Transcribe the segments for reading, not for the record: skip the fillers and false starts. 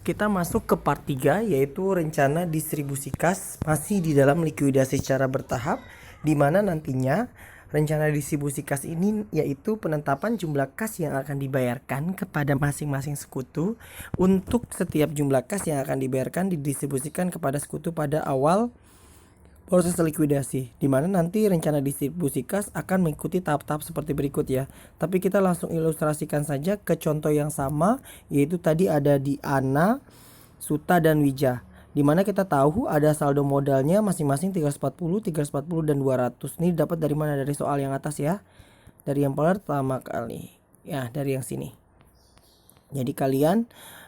Kita masuk ke part 3, yaitu rencana distribusi kas masih di dalam likuidasi secara bertahap, di mana nantinya rencana distribusi kas ini yaitu penetapan jumlah kas yang akan dibayarkan kepada masing-masing sekutu. Untuk setiap jumlah kas yang akan dibayarkan didistribusikan kepada sekutu pada awal proses likuidasi, di mana nanti rencana distribusi kas akan mengikuti tahap-tahap seperti berikut ya. Tapi kita langsung ilustrasikan saja ke contoh yang sama, yaitu tadi ada di Ana, Suta, dan Wija, di mana kita tahu ada saldo modalnya masing-masing 340, 340, dan 200. Ini dapat dari mana? Dari soal yang atas ya. Dari yang pertama kali. Ya, dari yang sini. Jadi kalian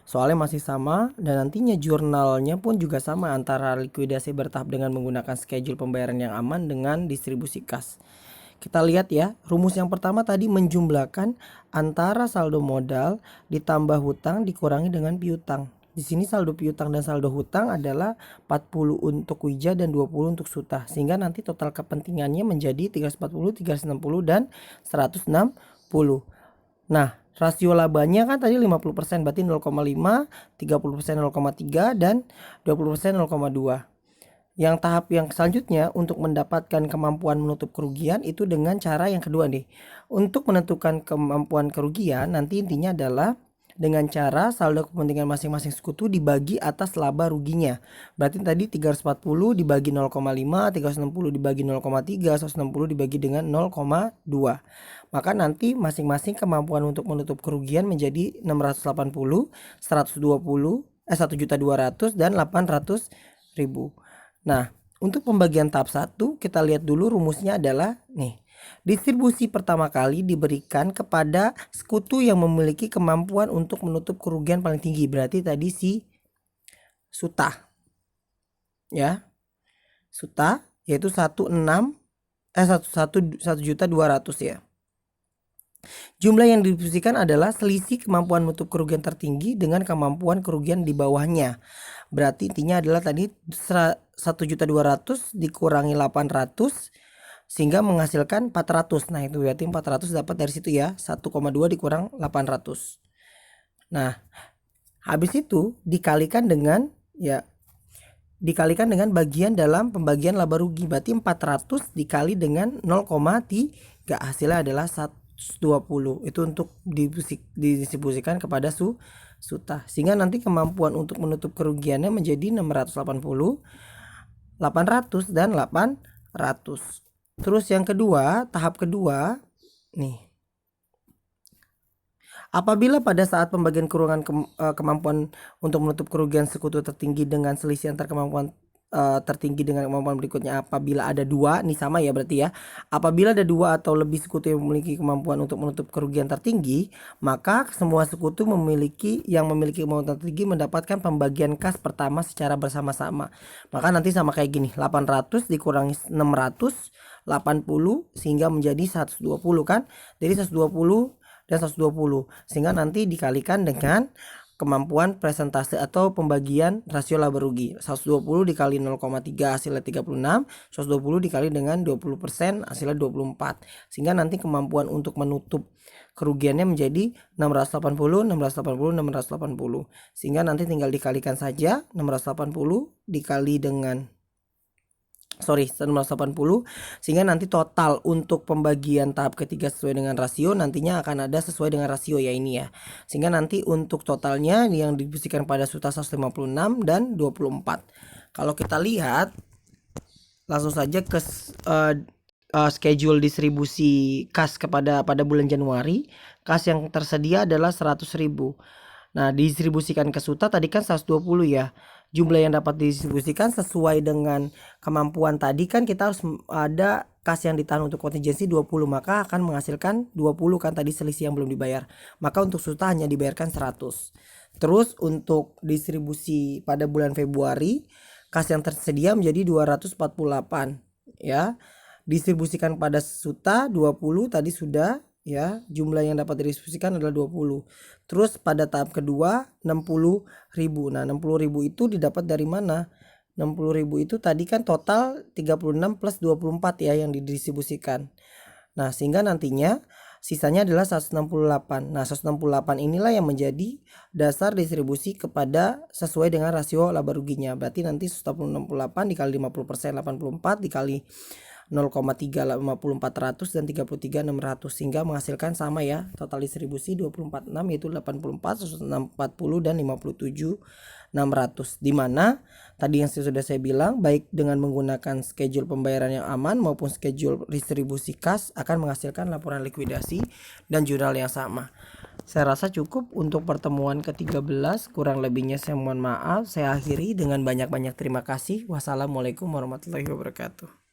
soalnya masih sama, dan nantinya jurnalnya pun juga sama antara likuidasi bertahap dengan menggunakan schedule pembayaran yang aman dengan distribusi kas. Kita lihat ya, rumus yang pertama tadi menjumlahkan antara saldo modal ditambah hutang dikurangi dengan piutang. Di sini saldo piutang dan saldo hutang adalah 40 untuk Wija dan 20 untuk Suta. Sehingga nanti total kepentingannya menjadi 340, 360, dan 160. Nah, rasio labanya kan tadi 50%, berarti 0,5, 30% 0,3, dan 20% 0,2. Yang tahap yang selanjutnya untuk mendapatkan kemampuan menutup kerugian itu dengan cara yang kedua nih. Untuk menentukan kemampuan kerugian nanti intinya adalah dengan cara saldo kepentingan masing-masing sekutu dibagi atas laba ruginya. Berarti tadi 340 dibagi 0,5, 360 dibagi 0,3, 160 dibagi dengan 0,2. Maka nanti masing-masing kemampuan untuk menutup kerugian menjadi 680, 120, 1.200.000 dan 800.000. Nah, untuk pembagian tahap 1 kita lihat dulu rumusnya adalah nih. Distribusi pertama kali diberikan kepada sekutu yang memiliki kemampuan untuk menutup kerugian paling tinggi. Berarti tadi si Suta. Ya. Suta yaitu 1.200.000 ya. Jumlah yang didistribusikan adalah selisih kemampuan menutup kerugian tertinggi dengan kemampuan kerugian di bawahnya. Berarti intinya adalah tadi 1.200.000 dikurangi 800 sehingga menghasilkan 400. Nah, itu berarti 400 dapat dari situ ya. 1,2 dikurang 800. Nah, habis itu dikalikan dengan bagian dalam pembagian laba rugi. Berarti 400 dikali dengan 0,3 hasilnya adalah 120. Itu untuk didistribusikan kepada Suta. Sehingga nanti kemampuan untuk menutup kerugiannya menjadi 680, 800, dan 800. Terus yang kedua, tahap kedua nih. Apabila pada saat pembagian kemampuan untuk menutup kerugian sekutu tertinggi dengan selisih antar kemampuan tertinggi dengan kemampuan berikutnya, apabila ada dua, nih sama ya berarti ya. Apabila ada dua atau lebih sekutu yang memiliki kemampuan untuk menutup kerugian tertinggi, maka semua sekutu yang memiliki kemampuan tertinggi mendapatkan pembagian kas pertama secara bersama-sama. Maka nanti sama kayak gini, 800 dikurangi 600, 80 sehingga menjadi 120 kan. Jadi 120 dan 120 sehingga nanti dikalikan dengan kemampuan presentase atau pembagian rasio laba rugi. 120 dikali 0,3 hasilnya 36, 120 dikali dengan 20% hasilnya 24. Sehingga nanti kemampuan untuk menutup kerugiannya menjadi 680, 680, 680. Sehingga nanti tinggal dikalikan saja 680 dikali dengan 980, sehingga nanti total untuk pembagian tahap ketiga sesuai dengan rasio nantinya akan ada sesuai dengan rasio ya ini ya. Sehingga nanti untuk totalnya yang didistribusikan pada Suta 156 dan 24. Kalau kita lihat langsung saja ke schedule distribusi kas pada bulan Januari. Kas yang tersedia adalah 100.000. Nah, didistribusikan ke Suta tadi kan 120 ya. Jumlah yang dapat didistribusikan sesuai dengan kemampuan tadi kan kita harus ada kas yang ditahan untuk kontingensi 20, maka akan menghasilkan 20 kan tadi selisih yang belum dibayar. Maka untuk Suta hanya dibayarkan 100. Terus untuk distribusi pada bulan Februari, kas yang tersedia menjadi 248 ya. Distribusikan pada Suta 20 tadi sudah ya, jumlah yang dapat didistribusikan adalah 20. Terus pada tahap kedua 60.000. Nah, 60.000 itu didapat dari mana? 60.000 itu tadi kan total 36 plus 24 ya yang didistribusikan. Nah, sehingga nantinya sisanya adalah 168. Nah, 168 inilah yang menjadi dasar distribusi kepada sesuai dengan rasio laba ruginya. Berarti nanti 168 dikali 50%, 84 dikali 0,35400 dan 33.600 sehingga menghasilkan sama ya, total distribusi 246 yaitu 84, 140 dan 57.600, di mana tadi yang sudah saya bilang baik dengan menggunakan schedule pembayaran yang aman maupun schedule distribusi kas akan menghasilkan laporan likuidasi dan jurnal yang sama. Saya rasa cukup untuk pertemuan ke-13, kurang lebihnya saya mohon maaf. Saya akhiri dengan banyak-banyak terima kasih. Wassalamualaikum warahmatullahi wabarakatuh.